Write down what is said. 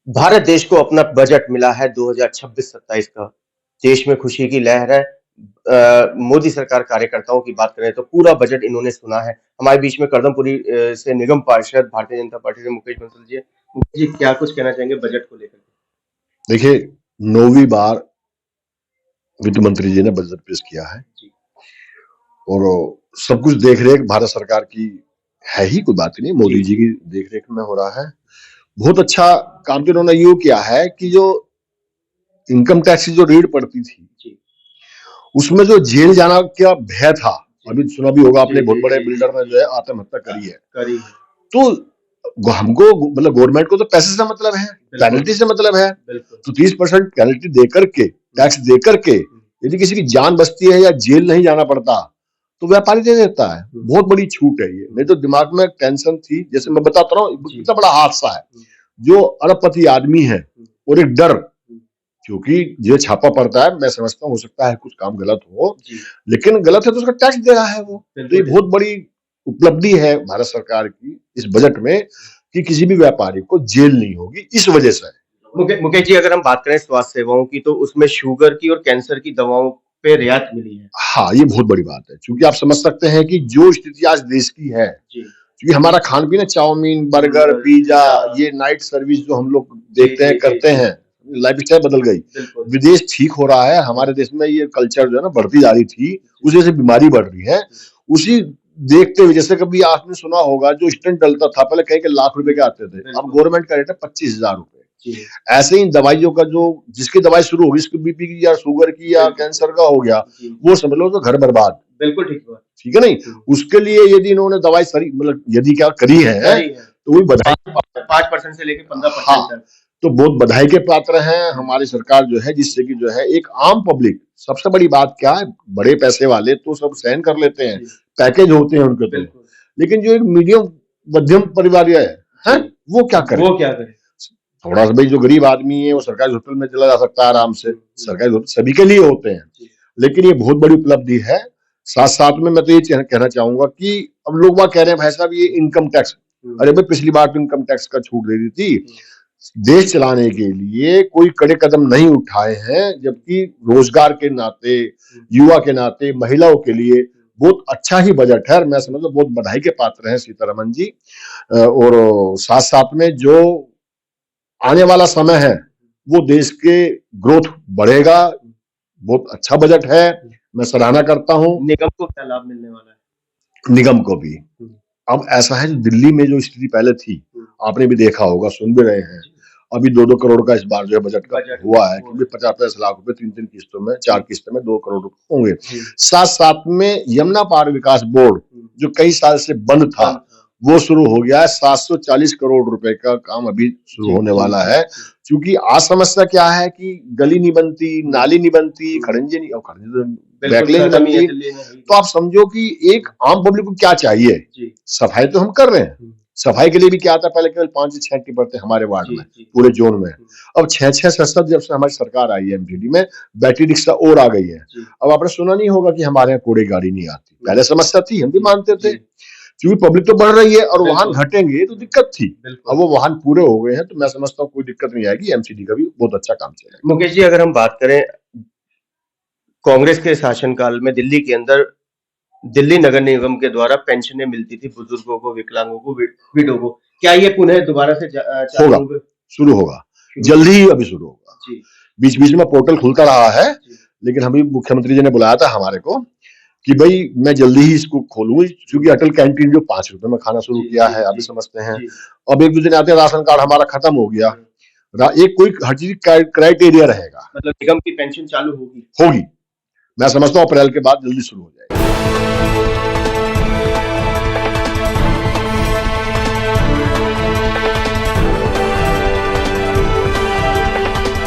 भारत देश को अपना बजट मिला है 2026-27 का। देश में खुशी की लहर है। मोदी सरकार कार्यकर्ताओं की बात करें तो पूरा बजट इन्होंने सुना है। हमारे बीच में कर्दमपुरी से निगम पार्षद भारतीय जनता पार्टी से मुकेश बंसल जी हैं। मुकेश जी, क्या कुछ कहना चाहेंगे बजट को लेकर? देखिए, 9वीं बार वित्त मंत्री जी ने बजट पेश किया है और सब कुछ देख रेख भारत सरकार की है ही, कोई बात नहीं, मोदी जी की देख रेख में हो रहा है। बहुत अच्छा काम तो इन्होंने यूं किया है कि जो इनकम टैक्स की जो रेड पड़ती थी उसमें जो जेल जाना का भय था, अभी सुना भी होगा आपने, बहुत बड़े बिल्डर ने जो है आत्महत्या करी है। तो हमको मतलब गवर्नमेंट को तो पैसे से मतलब है, पेनल्टी से मतलब है। तो 30% पेनल्टी देकर के, टैक्स देकर के यदि किसी की जान बचती है या जेल नहीं जाना पड़ता तो व्यापारी दे देता है। बहुत बड़ी छूट है ये। नहीं तो दिमाग में टेंशन थी, जैसे मैं बताता रहा हूँ, कितना बड़ा हादसा है। जो अरबपति आदमी है और एक डर, क्योंकि जो छापा पड़ता है, मैं समझता हूँ हो सकता है कुछ काम गलत हो, लेकिन गलत है तो उसका टैक्स दे रहा है वो। तो ये बहुत बड़ी उपलब्धि है भारत सरकार की इस बजट में कि किसी भी व्यापारी को जेल नहीं होगी इस वजह से। मुकेश जी, अगर हम बात करें स्वास्थ्य सेवाओं की तो उसमें शुगर की और कैंसर की दवाओं पे रियायत मिली है। हाँ, ये बहुत बड़ी बात है, क्योंकि आप समझ सकते हैं कि जो स्थिति आज देश की है, क्योंकि हमारा खान पीन है, चाउमीन, बर्गर, पिज्जा, ये नाइट सर्विस जो हम लोग देखते हैं, करते हैं, लाइफ स्टाइल बदल गई। विदेश ठीक हो रहा है, हमारे देश में ये कल्चर जो है ना बढ़ती जा रही थी, उसी से बीमारी बढ़ रही है। उसी देखते हुए, जैसे कभी आपने सुना होगा जो स्टंट डलता था पहले कई लाख रुपए के आते थे, अब गवर्नमेंट का रेट है 25,000 रुपए। ऐसे ही दवाइयों का जो जिसकी दवाई शुरू होगी, इसकी बीपी की या शुगर की या कैंसर का हो गया, वो समझ लो तो घर बर्बाद। बिल्कुल ठीक है नहीं। उसके लिए यदि इन्होंने दवाई सही मतलब यदि क्या करी है तो वही बधाई, 5% से लेकर 15%। हाँ, तो बहुत बधाई के पात्र हैं हमारी सरकार जो है, जिससे कि जो है एक आम पब्लिक, सबसे बड़ी बात क्या है, बड़े पैसे वाले तो सब सहन कर लेते हैं, पैकेज होते हैं उनके तो, लेकिन जो एक मीडियम मध्यम परिवार है वो क्या करे? थोड़ा सा भाई जो गरीब आदमी है वो सरकारी हॉस्पिटल में चला जा सकता है आराम से, सरकारी हॉस्पिटल सभी के लिए होते हैं, लेकिन ये बहुत बड़ी उपलब्धि है। साथ साथ में मैं तो ये कहना चाहूंगा कि अब लोग वहां कह रहे हैं भाई साहब ये इनकम टैक्स, अरे भाई पिछली बार तो इनकम टैक्स का छूट दे दी थी, देश चलाने के लिए कोई कड़े कदम नहीं उठाए हैं, जबकि रोजगार के नाते, युवा के नाते, महिलाओं के लिए बहुत अच्छा ही बजट है। मैं समझता हूँ बहुत बधाई के पात्र हैं सीतारमन जी। और साथ साथ में जो आने वाला समय है वो देश के ग्रोथ बढ़ेगा, बहुत अच्छा बजट है, मैं सराहना करता हूँ। निगम को क्या लाभ मिलने वाला है? निगम को भी अब ऐसा है, दिल्ली में जो स्थिति पहले थी आपने भी देखा होगा, सुन भी रहे हैं, अभी 2-2 करोड़ का इस बार जो है बजट का हुआ है, क्योंकि 50-50 लाख रुपए 3-3 किस्तों में, 4 किस्तों में 2 करोड़ रुपए होंगे। साथ साथ में यमुना पार विकास बोर्ड जो कई साल से बंद था वो शुरू हो गया है। 740 करोड़ रुपए का काम अभी शुरू होने वाला है, क्योंकि आज समस्या क्या है कि गली नहीं बनती, नाली नहीं बनती, खड़ंजे नहीं बनती। तो आप समझो कि एक आम पब्लिक को क्या चाहिए, सफाई तो हम कर रहे हैं, सफाई के लिए भी क्या आता है, पहले केवल 5 से 6 टिपर थे हमारे वार्ड में, पूरे जोन में, अब 6-6 7 जब से हमारी सरकार आई है एमपीडी में, बैटरी रिक्शा और आ गई है। अब आपने सुना नहीं होगा कि हमारे यहाँ कूड़े गाड़ी नहीं आती, पहले समस्या थी, हम भी मानते थे, क्योंकि पब्लिक तो बढ़ रही है और वाहन घटेंगे तो दिक्कत थी। अब वो वाहन पूरे हो गए हैं तो मैं समझता हूँ कोई दिक्कत नहीं आएगी, एमसीडी का भी बहुत अच्छा काम चलेगा। मुकेश जी, अगर हम बात करें कांग्रेस के शासनकाल में दिल्ली के अंदर दिल्ली नगर निगम के द्वारा पेंशनें मिलती थी बुजुर्गों को, विकलांगों को, विडो को, क्या ये पुनः दोबारा से होगा? शुरू होगा जल्दी ही, अभी शुरू होगा। बीच बीच में पोर्टल खुलता रहा है, लेकिन अभी मुख्यमंत्री जी ने बुलाया था हमारे को कि भाई मैं जल्दी ही इसको खोलूंगी, क्योंकि अटल कैंटीन जो 5 रुपए में खाना शुरू किया है, अभी समझते हैं, अब एक दूसरे आते राशन कार्ड हमारा खत्म हो गया, एक कोई हर चीज क्राइटेरिया रहेगा, मतलब निगम की पेंशन चालू होगी। मैं समझता हूँ अप्रैल के बाद जल्दी शुरू हो जाएगी।